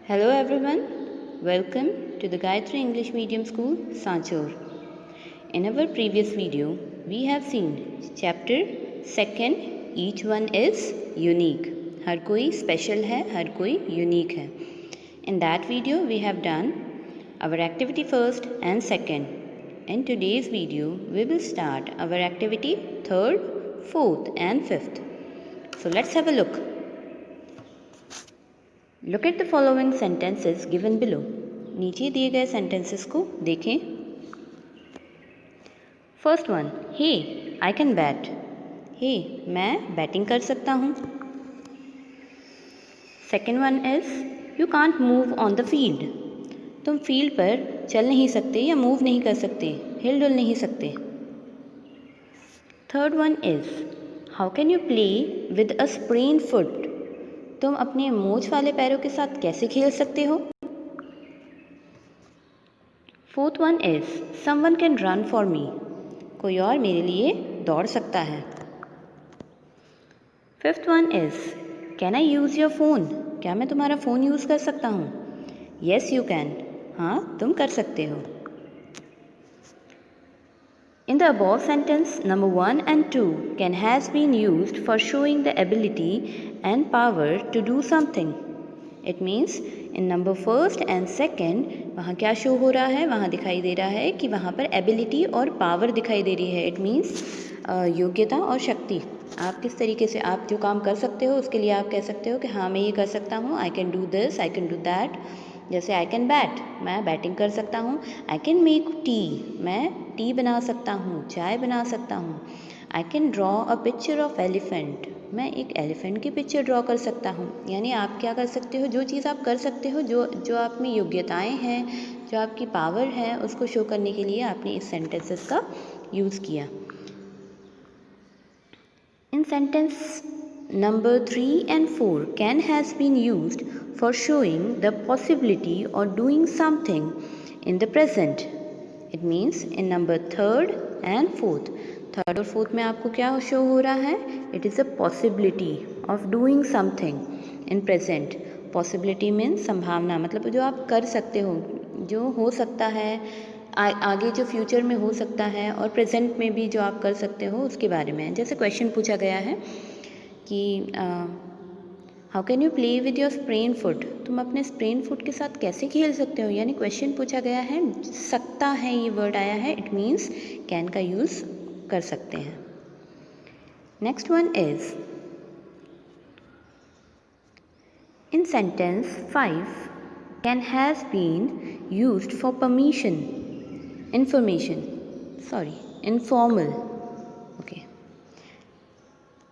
Hello everyone, welcome to the Gayatri English Medium School, Sanchor. In our previous video, we have seen chapter 2nd, each one is unique. हर कोई special है, हर कोई unique है. In that video, we have done our activity first and second. In today's video, we will start our activity third, fourth and fifth. So let's have a look. Look at the following sentences given below. नीचे दिए गए sentences को देखें. First one, hey, I can bat. Hey, मैं batting कर सकता हूँ. Second one is, you can't move on the field. तुम फील्ड पर चल नहीं सकते या मूव नहीं कर सकते, हिल डुल नहीं सकते. Third one is, how can you play with a sprained foot? तुम अपने मोच वाले पैरों के साथ कैसे खेल सकते हो. Fourth one is, someone can run for me. कोई और मेरे लिए दौड़ सकता है. Fifth one is, can I use your phone. क्या मैं तुम्हारा फ़ोन यूज़ कर सकता हूँ. Yes you can. हाँ, तुम कर सकते हो. In the above sentence, number 1 and 2 can has been used for showing the ability and power to do something. It means in number first and second वहाँ क्या शो हो रहा है, वहाँ दिखाई दे रहा है कि वहाँ पर ability और power दिखाई दे रही है. It means योग्यता और शक्ति. आप किस तरीके से आप जो काम कर सकते हो उसके लिए आप कह सकते हो कि हाँ मैं ये कर सकता हूँ. I can do this, I can do that. जैसे आई कैन बैट, मैं बैटिंग कर सकता हूँ. आई कैन मेक टी, मैं टी बना सकता हूँ, चाय बना सकता हूँ. I can draw a picture of elephant, मैं एक एलिफेंट की पिक्चर ड्रॉ कर सकता हूँ. यानी आप क्या कर सकते हो, जो चीज़ आप कर सकते हो, जो आप में योग्यताएँ हैं, जो आपकी पावर है, उसको शो करने के लिए आपने इस सेंटेंसेस का यूज़ किया. इन sentence number 3 and 4 can has been used for showing the possibility or doing something in the present. It means in number 3rd and 4th. Third और फोर्थ में आपको क्या शो हो रहा है. It is a possibility of doing something in present. Possibility means संभावना, मतलब जो आप कर सकते हो, जो हो सकता है, आगे जो फ्यूचर में हो सकता है, और प्रेजेंट में भी जो आप कर सकते हो उसके बारे में. जैसे क्वेश्चन पूछा गया है कि how can you play with your sprain foot. तुम अपने स्प्रेन फुट के साथ कैसे खेल सकते हो. यानी क्वेश्चन पूछा गया है, सकता है ये वर्ड आया है. इट मीन्स कैन का यूज़ कर सकते हैं. Next one is, in sentence 5 can has been used for permission, information, informal.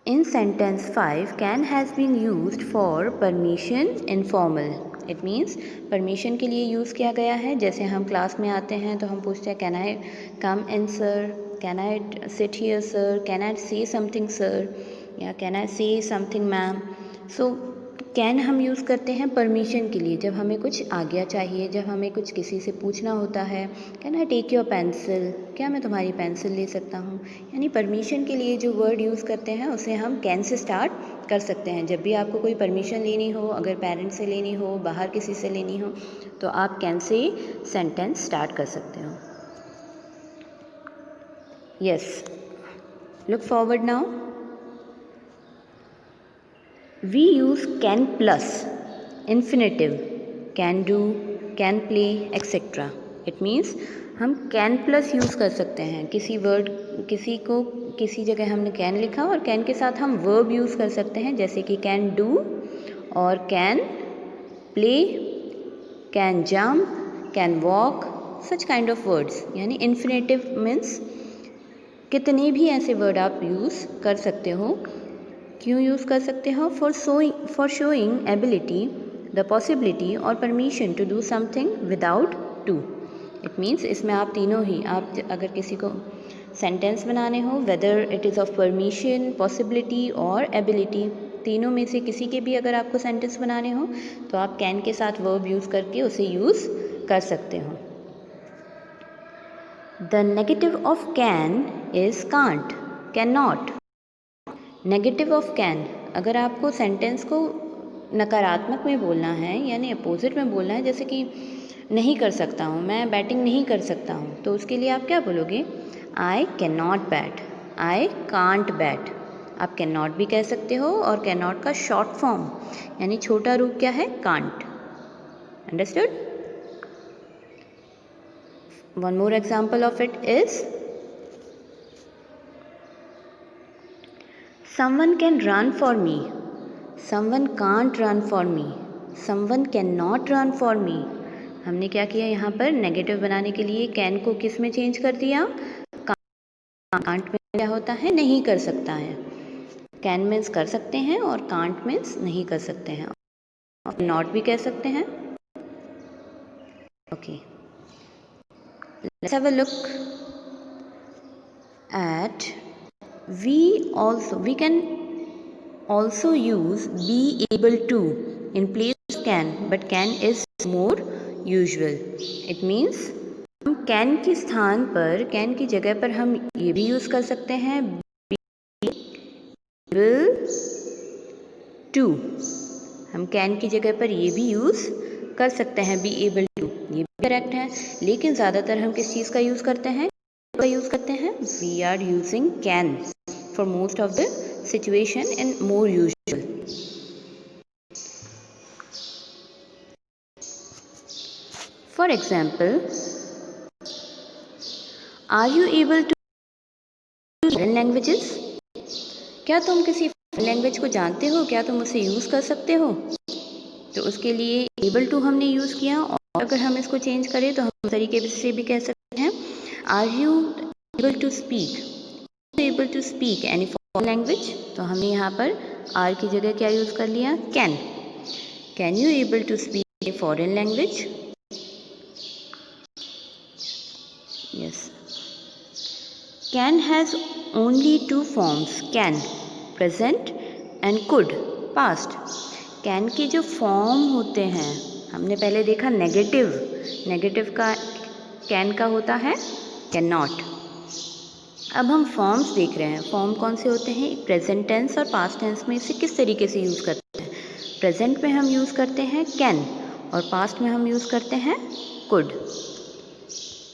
In sentence 5, can has been used for permission informal. It means permission के लिए यूज़ किया गया है. जैसे हम क्लास में आते हैं तो हम पूछते हैं can I come in sir, can I sit here sir, can I say something sir, या can I say something ma'am. So can हम यूज़ करते हैं परमिशन के लिए, जब हमें कुछ आज्ञा चाहिए, जब हमें कुछ किसी से पूछना होता है. Can I take your pencil, क्या मैं तुम्हारी पेंसिल ले सकता हूँ. यानी परमिशन के लिए जो वर्ड यूज़ करते हैं उसे हम कैन से स्टार्ट कर सकते हैं. जब भी आपको कोई परमिशन लेनी हो, अगर पेरेंट्स से लेनी हो, बाहर किसी से लेनी हो, तो आप कैन से सेंटेंस स्टार्ट कर सकते हो. Yes, look forward now. We use can plus infinitive, can do, can play, etc. It means हम can plus यूज़ कर सकते हैं. किसी वर्ड, किसी जगह हमने can लिखा और can के साथ हम verb यूज़ कर सकते हैं. जैसे कि can do और can play, can jump, can walk, such kind of words. यानी infinitive means कितने भी ऐसे वर्ड आप यूज़ कर सकते हो. क्यों यूज़ कर सकते हो. For showing ability, the possibility और permission to do something without to. It means इसमें आप तीनों ही, आप अगर किसी को सेंटेंस बनाने हो, whether it is of permission, possibility और एबिलिटी, तीनों में से किसी के भी अगर आपको सेंटेंस बनाने हो तो आप कैन के साथ वर्ब यूज़ करके उसे यूज़ कर सकते हो. The negative of can is can't, can not. Negative of can, अगर आपको सेंटेंस को नकारात्मक में बोलना है यानी अपोजिट में बोलना है, जैसे कि नहीं कर सकता हूँ, मैं बैटिंग नहीं कर सकता हूँ, तो उसके लिए आप क्या बोलोगे? आई can not bat, I can't bat. आप कैन नॉट भी कह सकते हो और कैन नॉट का शॉर्ट फॉर्म यानी छोटा रूप क्या है? Can't. Understood? One more example of it is someone can run for me, someone can't run for me, someone cannot run for me। हमने क्या किया यहाँ पर? नेगेटिव बनाने के लिए कैन को किस में चेंज कर दिया? कांट में क्या होता है? नहीं कर सकता है। कैन मीन्स कर सकते हैं और कांट मीन्स नहीं कर सकते हैं, और नॉट भी कह सकते हैं। Okay, let's have a look at we can also use be able to in place of can, but can is more usual। it means हम can के स्थान पर, can की जगह पर हम ये भी यूज़ कर सकते हैं be able to। हम can की जगह पर ये भी यूज़ कर सकते हैं be able to, ये भी करेक्ट है। लेकिन ज़्यादातर हम किस चीज़ का यूज़ करते हैं? we are using can for most of the situation and more usual। For example, are you able to foreign languages? क्या तुम किसी लैंग्वेज को जानते हो? क्या तुम उसे यूज़ कर सकते हो? तो उसके लिए able to हमने यूज़ किया, और अगर हम इसको चेंज करें तो हम इस तरीके से भी कह सकते हैं are you able to speak, able to speak any foreign language। तो हमने यहाँ पर are की जगह क्या यूज़ कर लिया? can you able to speak a foreign language? yes। can has only two forms, can present and could past। can के जो फॉर्म होते हैं, हमने पहले देखा नेगेटिव का can का होता है कैन नॉट। अब हम फॉर्म्स देख रहे हैं। फॉर्म कौन से होते हैं? प्रेजेंट टेंस और पास्ट टेंस में इसे किस तरीके से यूज़ करते हैं? प्रेजेंट में हम यूज़ करते हैं कैन और पास्ट में हम यूज़ करते हैं कुड।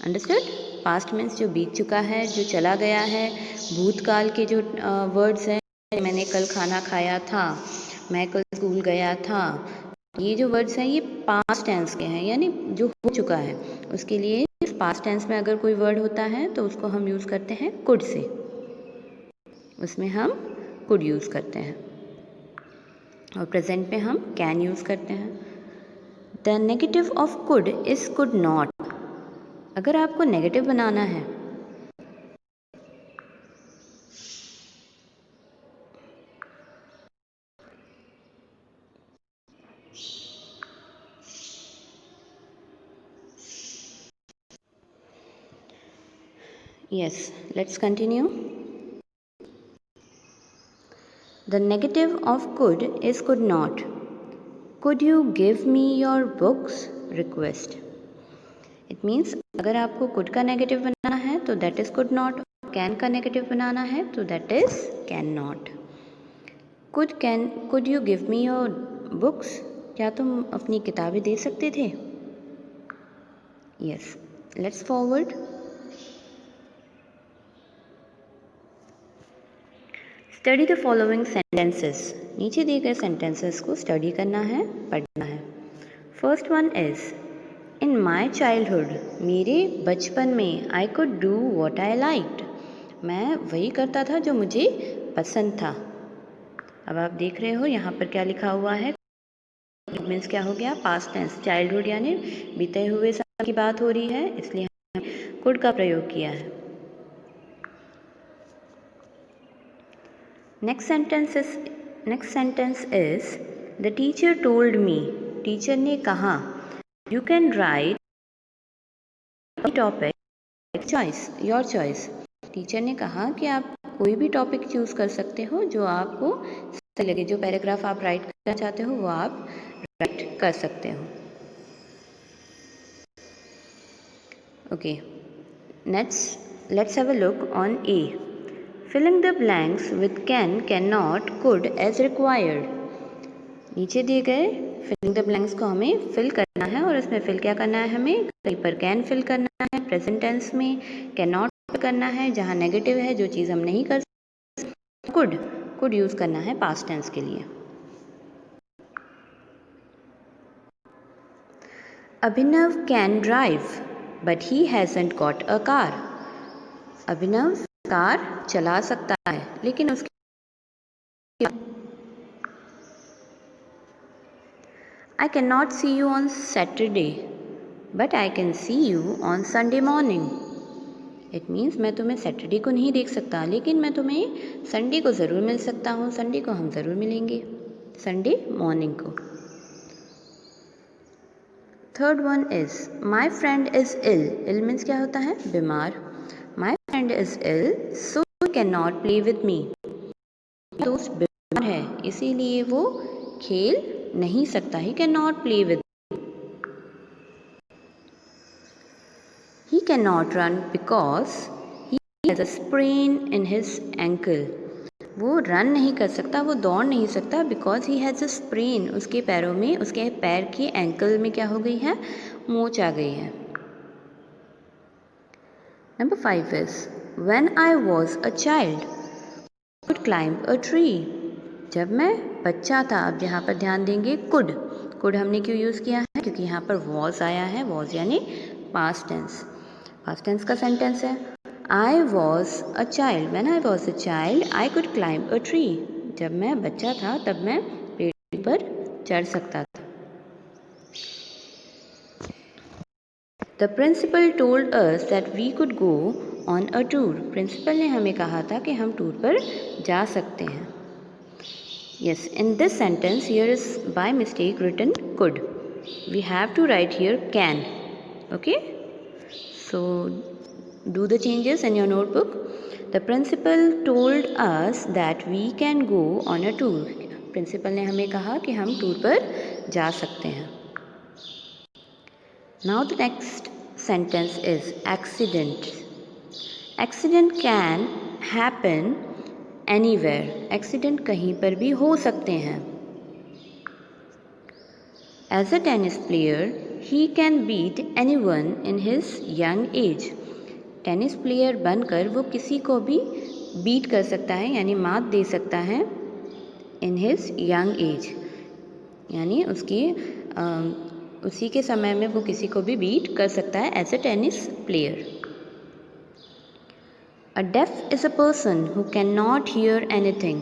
अंडरस्टूड? पास्ट मीन्स जो बीत चुका है, जो चला गया है। भूतकाल के जो वर्ड्स हैं, मैंने कल खाना खाया था, मैं कल स्कूल गया था, ये जो वर्ड्स हैं ये पास्ट टेंस के हैं, यानी जो हो चुका है। उसके लिए पास्ट टेंस में अगर कोई वर्ड होता है तो उसको हम यूज़ करते हैं कुड से, उसमें हम कुड यूज़ करते हैं, और प्रेजेंट में हम कैन यूज़ करते हैं। The negative of could is could not. अगर आपको नेगेटिव बनाना है yes, let's continue। The negative of could is could not। Could you give me your books? request। It means अगर आपको could का नेगेटिव बनाना है तो that is could not, can का negative बनाना है तो that is can not। could you give me your books? क्या तुम अपनी किताबें दे सकते थे? yes, let's forward। Study the following sentences. नीचे दिए गए सेंटेंसेस को स्टडी करना है, पढ़ना है। First one is in my childhood, मेरे बचपन में, I could do what I liked, मैं वही करता था जो मुझे पसंद था। अब आप देख रहे हो यहाँ पर क्या लिखा हुआ है, मीन्स क्या हो गया? Past tense. चाइल्डहुड यानी बीते हुए समय की बात हो रही है, इसलिए हमने कुड का प्रयोग किया है। Next sentence is the teacher told me, teacher ने कहा, you can write topic choice, your choice. Teacher ने कहा कि आप कोई भी टॉपिक चूज़ कर सकते हो जो आपको सही लगे, जो पैराग्राफ आप राइट करना चाहते हो वो आप राइट कर सकते हो। Okay, let's have a look on A. Filling the blanks with can, cannot, could as required। नीचे दिए गए फिलिंग द ब्लैंक्स को हमें फिल करना है और इसमें फिल क्या करना है, हमें कहीं पर कैन फिल करना है, प्रेजेंट टेंस में कैन नॉट करना है, जहाँ नेगेटिव है जो चीज़ हम नहीं कर सकते, कुड यूज़ करना है पास्ट टेंस के लिए। Abhinav can drive but he hasn't got a car. Abhinav car चला सकता है लेकिन उसके I cannot see you on Saturday, but I can see you on Sunday morning. It means मैं तुम्हें सैटरडे को नहीं देख सकता लेकिन मैं तुम्हें संडे को ज़रूर मिल सकता हूँ। संडे को हम ज़रूर मिलेंगे, संडे मॉर्निंग को। Third one is my friend is ill. Ill means क्या होता है, बीमार। My friend is ill so he can not play with me. दोस्त बीमार है इसीलिए वो खेल नहीं सकता, he can not play with. He can not run because he has a sprain in his ankle. वो रन नहीं कर सकता, वो दौड़ नहीं सकता, because he has a sprain. उसके पैरों में, उसके पैर के एंकल में क्या हो गई है, मोच आ गई है। Number 5 is when I was a child could climb a tree. जब मैं बच्चा था, अब यहाँ पर ध्यान देंगे कुड हमने क्यों यूज़ किया है, क्योंकि यहाँ पर वॉज आया है। वॉज यानी पास्ट टेंस, पास्ट टेंस का सेंटेंस है। I was a child, when I was a child I could climb a tree. जब मैं बच्चा था तब मैं पेड़ पर चढ़ सकता था। The principal told us that we could go on a tour. Principal ने हमें कहा था कि हम टूर पर जा सकते हैं। Yes, in this sentence here is by mistake written could. We have to write here can. Okay? So do the changes in your notebook. The principal told us that we can go on a tour. Principal ने हमें कहा कि हम tour पर जा सकते हैं। Now the next sentence is accident. Accident can happen anywhere. Accident कहीं पर भी हो सकते हैं। As a tennis player, he can beat anyone in his young age. Tennis player बनकर वो किसी को भी बीट कर सकता है, यानी मात दे सकता है। इन हिज यंग एज यानी उसी के समय में वो किसी को भी बीट कर सकता है as a tennis player. A deaf is a person who can not hear anything.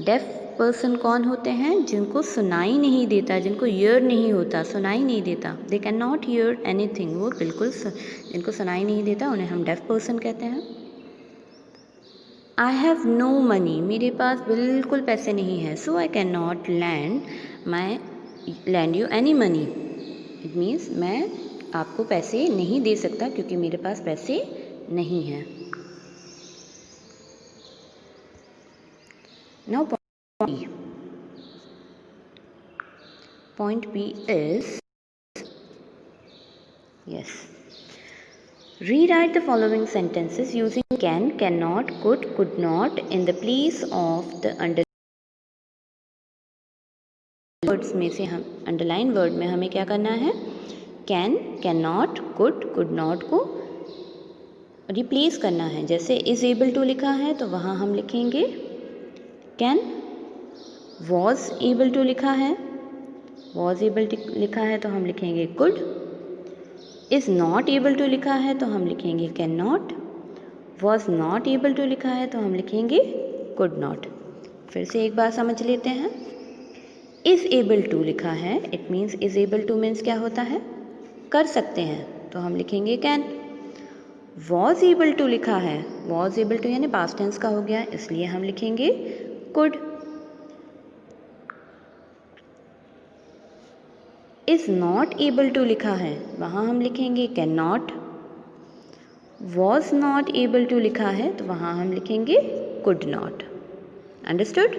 Deaf person कौन होते हैं, जिनको सुनाई नहीं देता, जिनको ईयर नहीं होता, सुनाई नहीं देता। They can not year anything, वो बिल्कुल जिनको सुनाई नहीं देता उन्हें हम डेफ पर्सन कहते हैं। आई हैव नो मनी, मेरे पास बिल्कुल पैसे नहीं है। So I can not lend you any money. It means मैं आपको पैसे नहीं दे सकता क्योंकि मेरे पास पैसे नहीं हैं। Now point B is, yes, rewrite the following sentences using can, cannot, could not in the place of the underlined words में से हम underlined word में हमें क्या करना है, can, cannot, could not को रिप्लेस करना है। जैसे is able to लिखा है तो वहाँ हम लिखेंगे can, was able to लिखा है, was able to लिखा है तो हम लिखेंगे could, is not able to लिखा है तो हम लिखेंगे can not, was not able to लिखा है तो हम लिखेंगे could not। फिर से एक बार समझ लेते हैं। is able to लिखा है, it means is able to means क्या होता है, कर सकते हैं, तो हम लिखेंगे कैन। was able to लिखा है, was able to यानी पास्ट टेंस का हो गया, इसलिए हम लिखेंगे could। is not able to लिखा है, वहाँ हम लिखेंगे can not. was not able to लिखा है तो वहाँ हम लिखेंगे could not। Understood?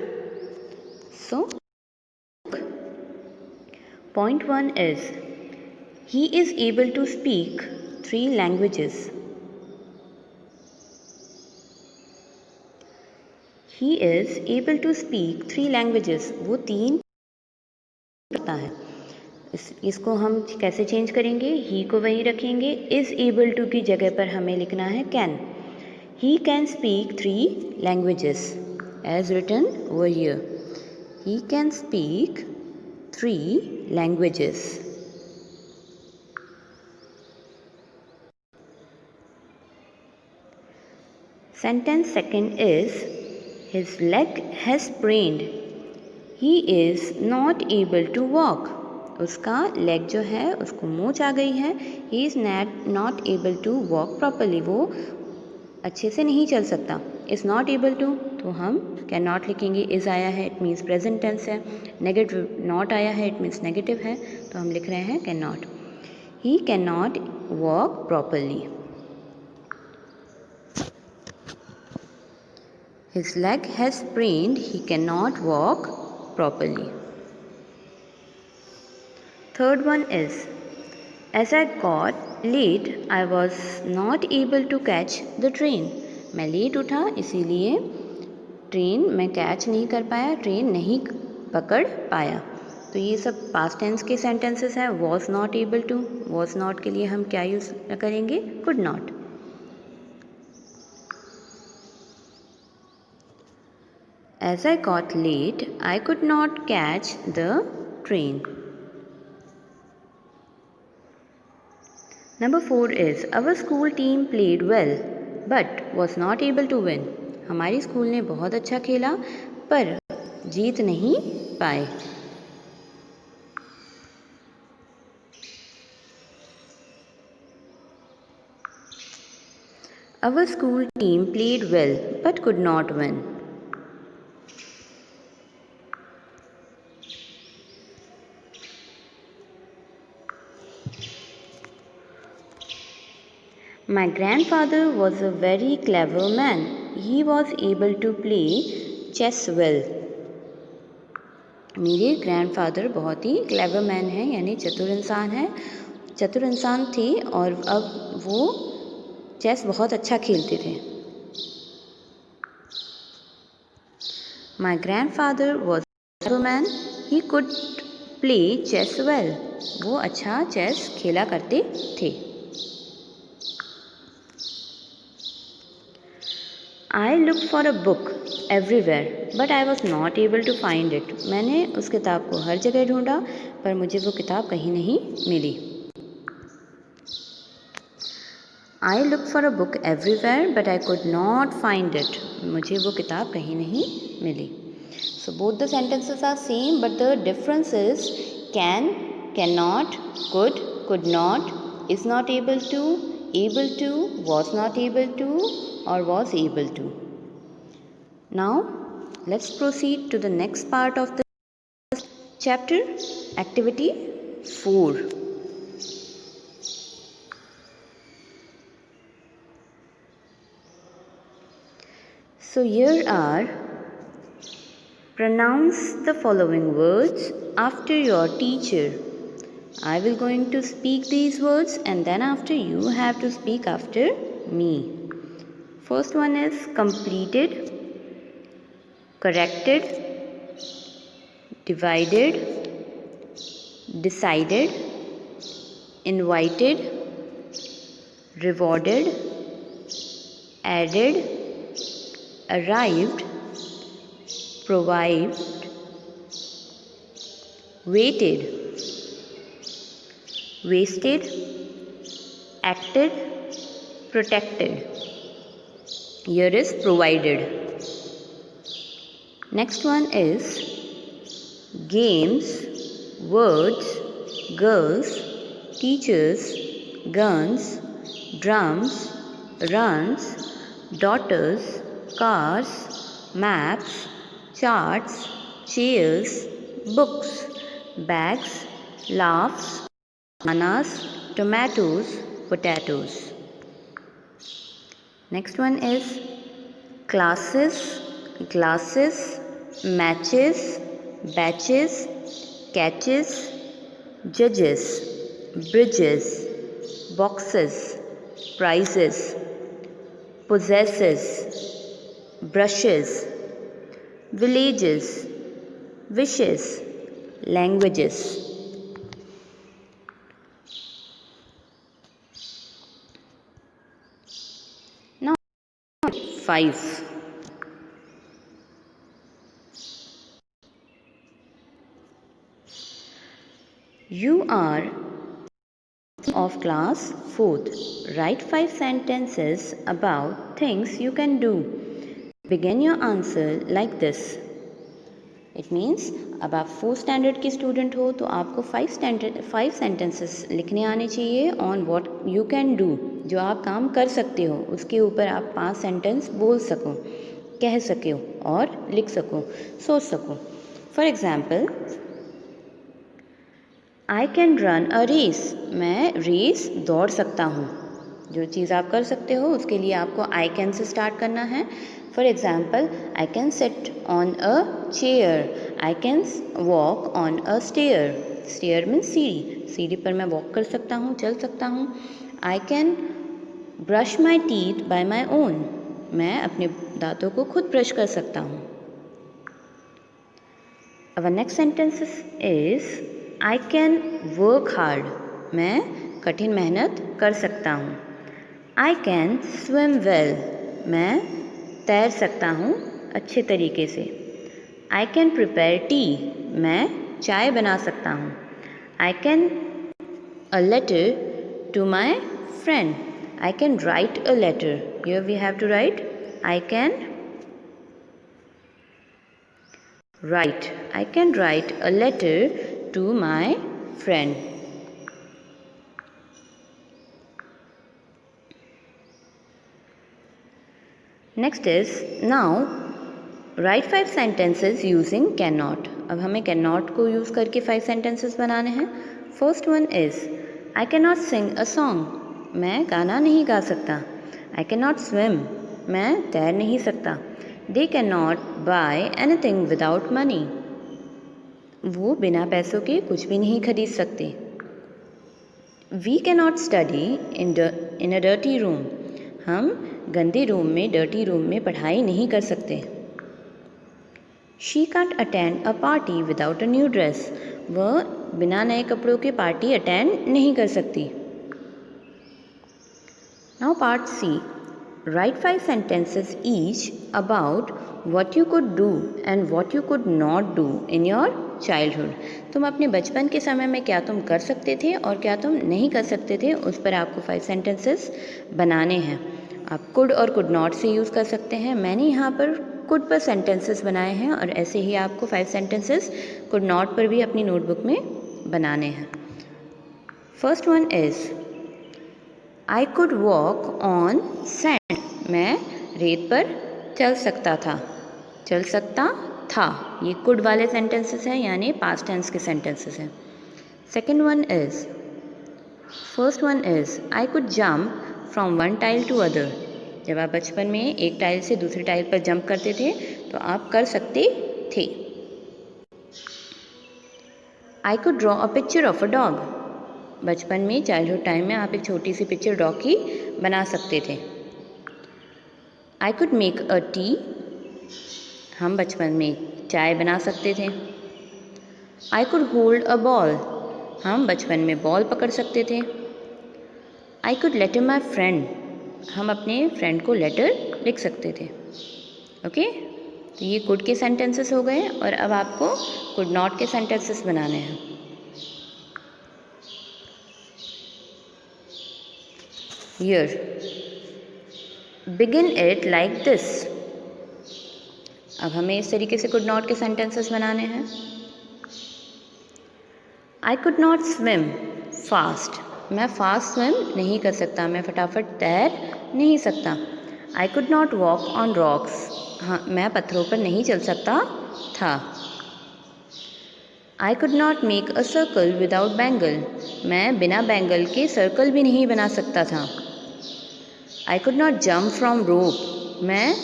So, point 1 is he is able to speak 3 languages. He is able to speak 3 languages. वो 3 पता है। इसको हम कैसे चेंज करेंगे? ही को वहीं रखेंगे, इज़ एबल टू की जगह पर हमें लिखना है can. He can speak 3 languages as written over here. He can speak 3 languages. Sentence second is, his leg has sprained. He is not able to walk. उसका लेग जो है उसको मोच आ गई है। He is not able to walk properly. वो अच्छे से नहीं चल सकता। Is not able to तो हम कैन नॉट लिखेंगे। is आया है, इट मीन्स प्रेजेंट टेंस है। नेगेटिव नॉट आया है, इट मीन्स नेगेटिव है, तो हम लिख रहे हैं can not. He cannot walk properly. His leg has sprained. He cannot walk properly. Third one is, as I got late, I was not able to catch the train. मैं late उठा इसीलिए train मैं catch नहीं कर पाया, train नहीं पकड़ पाया। तो ये सब पास्ट टेंस के सेंटेंसेस हैं। was not able to, was not के लिए हम क्या यूज़ करेंगे? could not. As I got late, I could not catch the train. Number 4 is, our school team played well but was not able to win. हमारी school ने बहुत अच्छा खेला पर जीत नहीं पाए। Our school team played well but could not win. My grandfather was a very clever man. He was able to play chess well. मेरे grandfather बहुत ही क्लेवर मैन है, यानी चतुर इंसान है, चतुर इंसान थे और अब वो चेस बहुत अच्छा खेलते थे। My grandfather was a clever man. He could play chess well. वो अच्छा चेस खेला करते थे। I looked for a book everywhere, but I was not able to find it. मैंने उस किताब को हर जगह ढूंढा पर मुझे वो किताब कहीं नहीं मिली। I looked for a book everywhere, but I could not find it. मुझे वो किताब कहीं नहीं मिली। So both the sentences are same, but the difference is can, cannot, could not, is not able to, was not able to, or was able to. Now let's proceed to the next part of the chapter, activity 4. So here are, pronounce the following words after your teacher. I will going to speak these words and then after you have to speak after me. First one is completed, corrected, divided, decided, invited, rewarded, added, arrived, provided, waited, wasted, acted, protected. Here is provided. Next one is games, words, girls, teachers, guns, drums, runs, daughters, cars, maps, charts, chairs, books, bags, laughs, bananas, tomatoes, potatoes. Next one is classes, glasses, matches, batches, catches, judges, bridges, boxes, prizes, possesses, brushes, villages, wishes, languages. Now 5. You are of class 4th. Write 5 sentences about things you can do. Begin your answer like this. It means अब आप 4th standard की student हो तो आपको 5 sentences लिखने आने चाहिए on what you can do. जो आप काम कर सकते हो उसके ऊपर आप 5 सेंटेंस बोल सको, कह सको और लिख सको, सोच सको. For example, I can run a race. मैं रेस दौड़ सकता हूँ. जो चीज़ आप कर सकते हो उसके लिए आपको आई कैन से स्टार्ट करना है. For example, I can sit on a chair. I can walk on a stair. Stair means सीढ़ी. सीढ़ी पर मैं वॉक कर सकता हूँ, चल सकता हूँ. I can brush my teeth bye my own. मैं अपने दांतों को खुद ब्रश कर सकता हूँ. Our next sentence is I can work hard. मैं कठिन मेहनत कर सकता हूँ. I can swim well. मैं तैर सकता हूँ अच्छे तरीके से. I can prepare tea. मैं चाय बना सकता हूँ. I can a letter to my friend. I can write a letter. Here we have to write I can write. I can write a letter to my friend. Next is now write 5 sentences using cannot. अब हमें cannot को use करके 5 sentences बनाने हैं. First one is I cannot sing a song. मैं गाना नहीं गा सकता. I cannot swim. मैं तैर नहीं सकता. They cannot buy anything without money. वो बिना पैसों के कुछ भी नहीं खरीद सकते. We cannot study in a dirty room. हम गंदे रूम में, डर्टी रूम में पढ़ाई नहीं कर सकते. She can't attend a party without a new dress. वह बिना नए कपड़ों के पार्टी अटेंड नहीं कर सकती. Now part C. Write 5 sentences each about what you could do and what you could not do in your childhood. तुम अपने बचपन के समय में क्या तुम कर सकते थे और क्या तुम नहीं कर सकते थे, उस पर आपको 5 sentences बनाने हैं. आप could और could not से यूज़ कर सकते हैं. मैंने यहाँ पर could पर sentences बनाए हैं और ऐसे ही आपको 5 sentences could not पर भी अपनी नोटबुक में बनाने हैं. First one is I could walk on sand. मैं रेत पर चल सकता था. चल सकता था. ये could वाले sentences हैं, यानी past tense के sentences हैं. Second one is first one is I could jump from one tile to other. जब आप बचपन में एक टाइल से दूसरी टाइल पर जंप करते थे तो आप कर सकते थे. I could draw a picture of a dog. बचपन में, चाइल्डहुड टाइम में आप एक छोटी सी पिक्चर डॉग की बना सकते थे. I could make a tea. हम बचपन में चाय बना सकते थे. I could hold a ball. हम बचपन में बॉल पकड़ सकते थे. I could letter my friend. हम अपने फ्रेंड को लेटर लिख सकते थे. ओके, तो ये could के सेंटेंसेस हो गए और अब आपको could not के सेंटेंसेस बनाने हैं. Here, begin it like this. अब हमें इस तरीके से could not के sentences बनाने हैं. I could not swim fast. मैं fast swim नहीं कर सकता. मैं फटाफट तैर नहीं सकता. I could not walk on rocks. हाँ, मैं पत्थरों पर नहीं चल सकता था. I could not make a circle without bangle. मैं बिना बैंगल के सर्कल भी नहीं बना सकता था. I could not jump from rope. मैं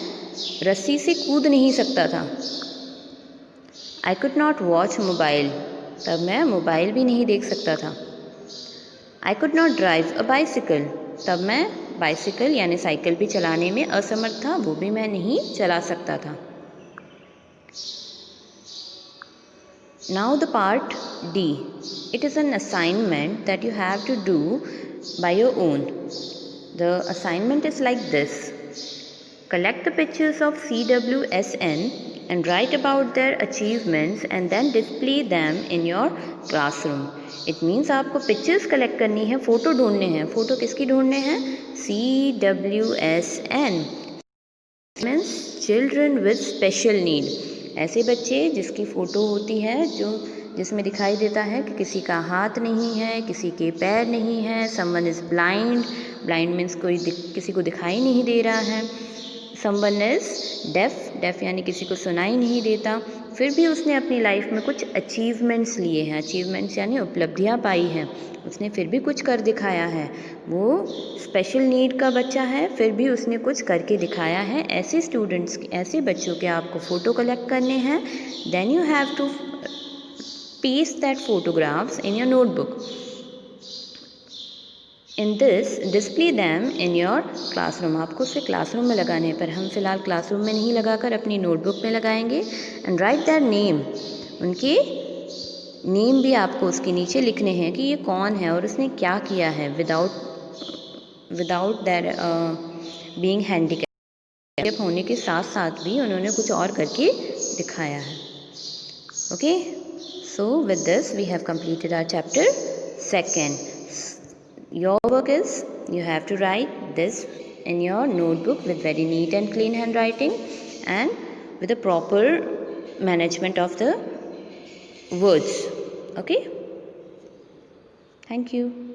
रस्सी से कूद नहीं सकता था. I could not watch mobile. तब मैं मोबाइल भी नहीं देख सकता था. I could not drive a bicycle. तब मैं बाइसिकल यानी साइकिल भी चलाने में असमर्थ था, वो भी मैं नहीं चला सकता था. Now the part D. It is an assignment that you have to do by your own. The assignment is like this. Collect the pictures of CWSN and write about their achievements and then display them in your classroom. It means आपको pictures collect करनी है, photo ढूंढने हैं. Photo किसकी ढूंढने हैं? CWSN means children with special need. ऐसे बच्चे जिसकी फ़ोटो होती है जिसमें दिखाई देता है कि किसी का हाथ नहीं है, किसी के पैर नहीं है, someone is blind. Blind means किसी को दिखाई नहीं दे रहा है. समवन इज़ डेफ यानी किसी को सुनाई नहीं देता. फिर भी उसने अपनी लाइफ में कुछ अचीवमेंट्स लिए हैं. अचीवमेंट्स यानी उपलब्धियाँ पाई हैं. उसने फिर भी कुछ कर दिखाया है. वो स्पेशल नीड का बच्चा है, फिर भी उसने कुछ करके दिखाया है. ऐसे स्टूडेंट्स, ऐसे बच्चों के आपको फ़ोटो कलेक्ट करने हैं. Then you have to paste that photographs in your notebook. In this display them in your classroom. आपको उसे क्लासरूम में लगाने पर हम फ़िलहाल क्लासरूम में नहीं लगाकर अपनी नोटबुक में लगाएंगे. And right that name. उनके नेम भी आपको उसके नीचे लिखने हैं कि ये कौन है और उसने क्या किया है विदाउट दैट बीइंग हैंडीकैप होने के साथ साथ भी उन्होंने कुछ और करके दिखाया है. Okay, so with this we have completed our chapter 2. Your work is you have to write this in your notebook with very neat and clean handwriting and with a proper management of the words. Okay, thank you.